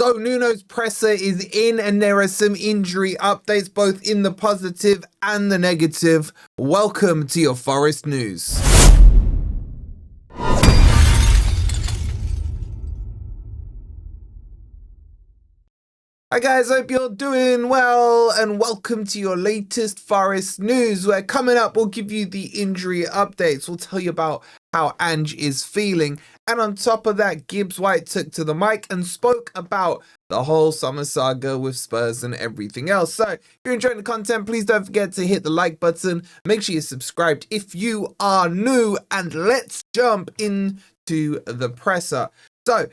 So Nuno's presser is in and there are some injury updates both in the positive and the negative. Welcome to your Forest News. Hi guys, hope you're doing well and welcome to your latest Forest News, where coming up we'll give you the injury updates. We'll tell you about how Ange is feeling, and on top of that, Gibbs-White took to the mic and spoke about the whole summer saga with Spurs and everything else. So if you're enjoying the content, please don't forget to hit the like button. Make sure you're subscribed if you are new, and let's jump into the presser. So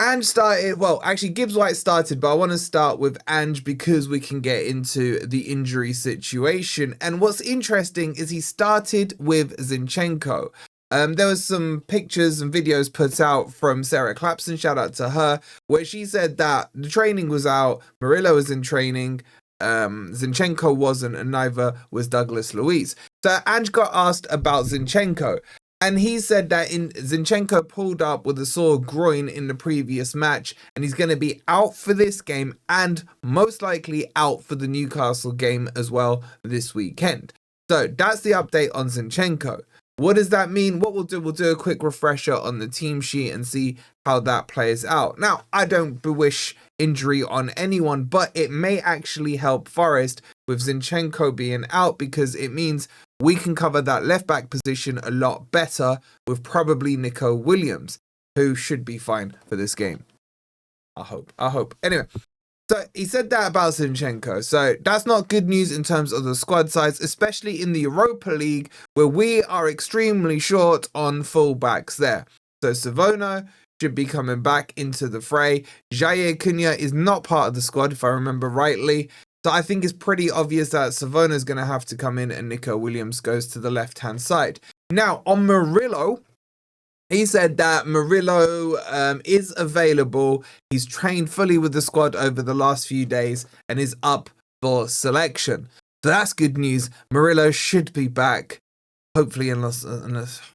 Ange started, well, actually Gibbs-White started, but I want to start with Ange because we can get into the injury situation. And what's interesting is he started with Zinchenko. There was some pictures and videos put out from Sarah Clapson, shout out to her, where she said that the training was out, Murillo was in training, Zinchenko wasn't, and neither was Douglas Luiz. So Ange got asked about Zinchenko, and he said that Zinchenko pulled up with a sore groin in the previous match, and he's going to be out for this game and most likely out for the Newcastle game as well this weekend. So that's the update on Zinchenko. What does that mean? What we'll do a quick refresher on the team sheet and see how that plays out. Now, I don't wish injury on anyone, but it may actually help Forest with Zinchenko being out, because it means we can cover that left back position a lot better with probably Nico Williams, who should be fine for this game. I hope. Anyway. So he said that about Zinchenko. So that's not good news in terms of the squad size, especially in the Europa League, where we are extremely short on fullbacks there. So Savona should be coming back into the fray. Jair Cunha is not part of the squad, if I remember rightly. So I think it's pretty obvious that Savona is going to have to come in and Nico Williams goes to the left-hand side. Now, on Murillo, he said that Murillo is available. He's trained fully with the squad over the last few days and is up for selection. So that's good news. Murillo should be back. Hopefully, unless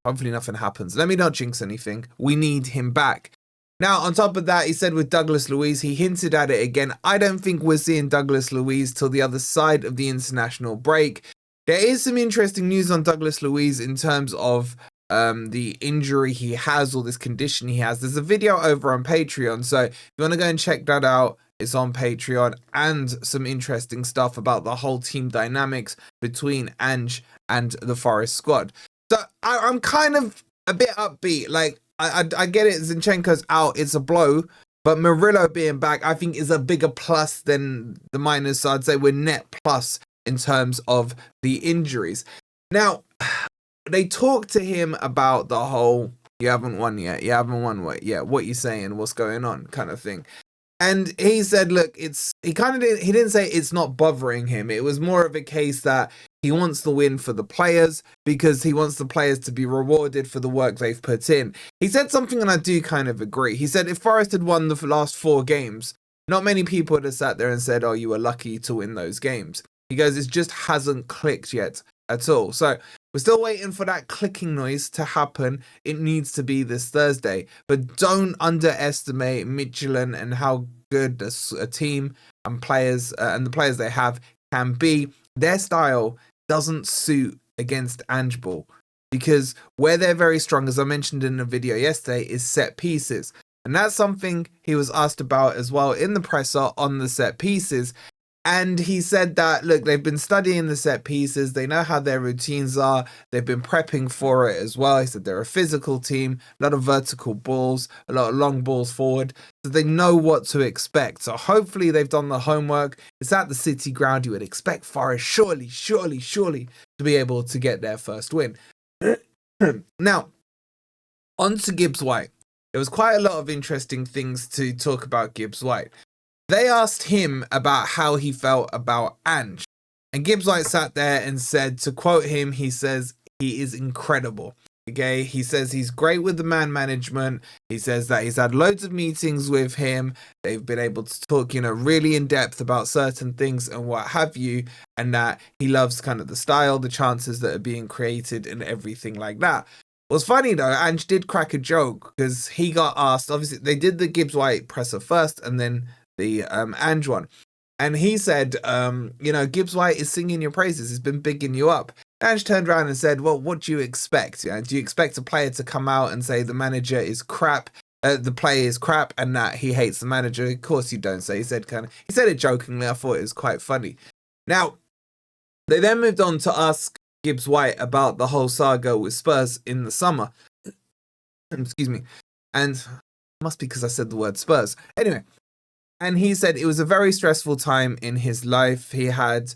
hopefully nothing happens. Let me not jinx anything. We need him back. Now, on top of that, he said with Douglas Luiz, he hinted at it again. I don't think we're seeing Douglas Luiz till the other side of the international break. There is some interesting news on Douglas Luiz in terms of the injury he has, or this condition he has. There's a video over on Patreon, so if you want to go and check that out, it's on Patreon, and some interesting stuff about the whole team dynamics between Ange and the Forest squad. So I'm kind of a bit upbeat. Like, I get it, Zinchenko's out, it's a blow, but Murillo being back I think is a bigger plus than the minus. So I'd say we're net plus in terms of the injuries. Now, they talked to him about the whole, you haven't won yet, what you saying, what's going on kind of thing. And he said, look, he didn't say it's not bothering him. It was more of a case that he wants the win for the players, because he wants the players to be rewarded for the work they've put in. He said something, and I do kind of agree. He said if Forest had won the last 4 games, not many people would have sat there and said, oh, you were lucky to win those games. He goes, it just hasn't clicked yet at all. So we're still waiting for that clicking noise to happen. It needs to be this Thursday. But don't underestimate Midtjylland and how good a team and players and the players they have can be. Their style doesn't suit against Angeball, because where they're very strong, as I mentioned in the video yesterday, is set pieces. And that's something he was asked about as well in the presser on the set pieces. And he said that, look, they've been studying the set pieces. They know how their routines are. They've been prepping for it as well. He said they're a physical team, a lot of vertical balls, a lot of long balls forward. So they know what to expect. So hopefully they've done the homework. It's at the City ground. You would expect Forest surely to be able to get their first win. Now, on to Gibbs-White. There was quite a lot of interesting things to talk about Gibbs-White. They asked him about how he felt about Ange. And Gibbs-White sat there and said, to quote him, he says, he is incredible. Okay, he says he's great with the man management. He says that he's had loads of meetings with him. They've been able to talk, really in depth about certain things and what have you. And that he loves kind of the style, the chances that are being created and everything like that. What's funny though, Ange did crack a joke because he got asked, obviously they did the Gibbs-White presser first and then the Ange one. And he said, Gibbs-White is singing your praises. He's been bigging you up. Ange turned around and said, well, what do you expect? Do you expect a player to come out and say the manager is crap, the player is crap, and that he hates the manager? Of course you don't. So he said it jokingly. I thought it was quite funny. Now, they then moved on to ask Gibbs-White about the whole saga with Spurs in the summer. Excuse me. And it must be because I said the word Spurs. Anyway, and he said it was a very stressful time in his life. He had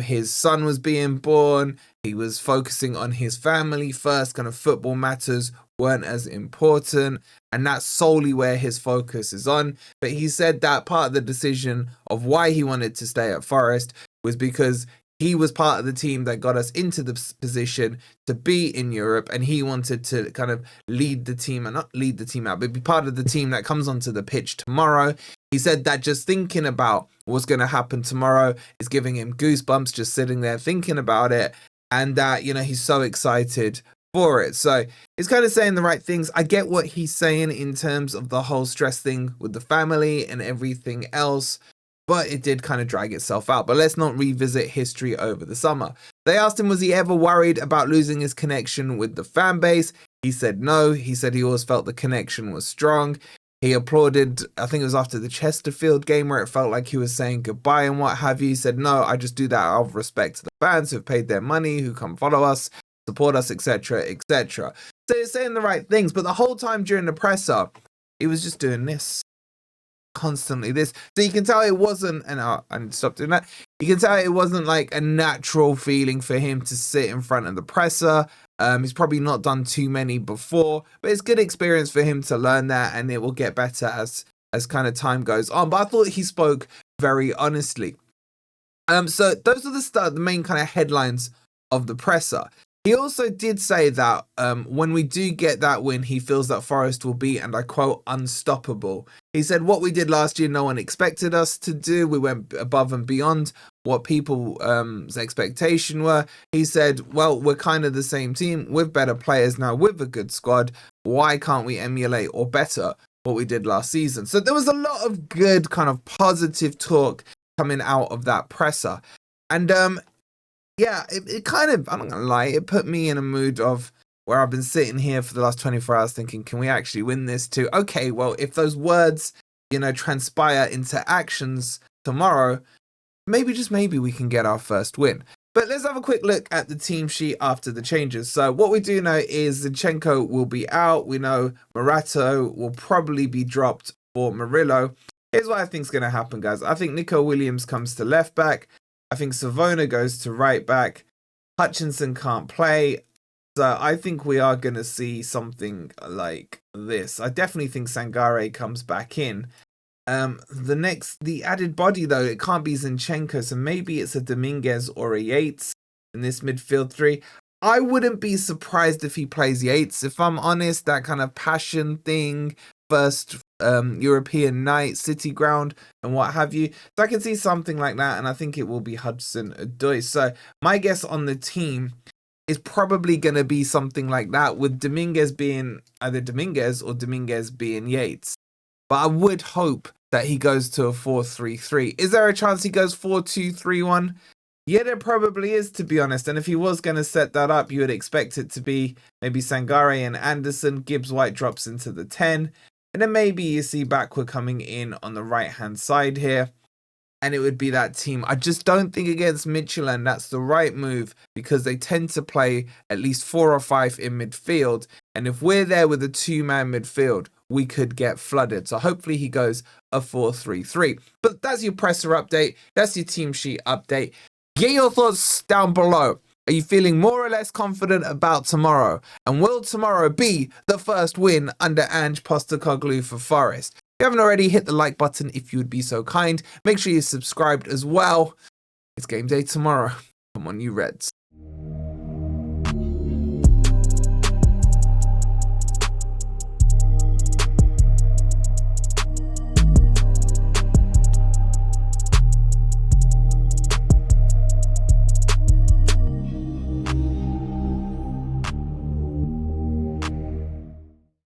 his son was being born. He was focusing on his family first. Kind of football matters weren't as important. And that's solely where his focus is on. But he said that part of the decision of why he wanted to stay at Forest was because he was part of the team that got us into the position to be in Europe, and he wanted to kind of lead the team, and not lead the team out, but be part of the team that comes onto the pitch tomorrow. He said that just thinking about what's going to happen tomorrow is giving him goosebumps, just sitting there thinking about it, and that, he's so excited for it. So he's kind of saying the right things. I get what he's saying in terms of the whole stress thing with the family and everything else, but it did kind of drag itself out. But let's not revisit history over the summer. They asked him, was he ever worried about losing his connection with the fan base? He said no. He said he always felt the connection was strong. He applauded, I think it was after the Chesterfield game where it felt like he was saying goodbye and what have you. He said, no, I just do that out of respect to the fans who've paid their money, who come follow us, support us, etc., etc. So he's saying the right things, but the whole time during the presser, he was just doing this. Constantly this. So you can tell it wasn't, and I stopped doing that. You can tell it wasn't like a natural feeling for him to sit in front of the presser. He's probably not done too many before, but it's good experience for him to learn that, and it will get better as kind of time goes on. But I thought he spoke very honestly. So those are the main kind of headlines of the presser. He also did say that when we do get that win, he feels that Forest will be, and I quote, unstoppable. He said, what we did last year, no one expected us to do. We went above and beyond what people's expectation were. He said, well, we're kind of the same team with better players now, with a good squad. Why can't we emulate or better what we did last season? So there was a lot of good kind of positive talk coming out of that presser. And yeah, it kind of, I'm not going to lie, it put me in a mood of where I've been sitting here for the last 24 hours thinking, can we actually win this too? Okay, well, if those words, transpire into actions tomorrow, maybe we can get our first win. But let's have a quick look at the team sheet after the changes. So what we do know is Zinchenko will be out. We know Murillo will probably be dropped for Murillo. Here's what I think is going to happen, guys. I think Nico Williams comes to left back. I think Savona goes to right back. Hutchinson can't play. So I think we are going to see something like this. I definitely think Sangare comes back in. The added body, though, it can't be Zinchenko. So maybe it's a Dominguez or a Yates in this midfield three. I wouldn't be surprised if he plays Yates. If I'm honest, that kind of passion thing, first European night, city ground, and what have you. So I can see something like that, and I think it will be Hudson-Odoi. So my guess on the team is probably going to be something like that, with Dominguez being either Dominguez or Dominguez being Yates. But I would hope that he goes to a 4-3-3. Is there a chance he goes 4-2-3-1? Yeah, there probably is, to be honest. And if he was going to set that up, you would expect it to be maybe Sangare and Anderson. Gibbs-White drops into the 10. And then maybe you see Backward coming in on the right-hand side here. And it would be that team. I just don't think against Midtjylland that's the right move, because they tend to play at least 4 or 5 in midfield. And if we're there with a 2-man midfield, we could get flooded. So hopefully he goes a 4-3-3. But that's your presser update. That's your team sheet update. Get your thoughts down below. Are you feeling more or less confident about tomorrow? And will tomorrow be the first win under Ange Postecoglou for Forest? If you haven't already, hit the like button if you would be so kind. Make sure you're subscribed as well. It's game day tomorrow. Come on, you Reds.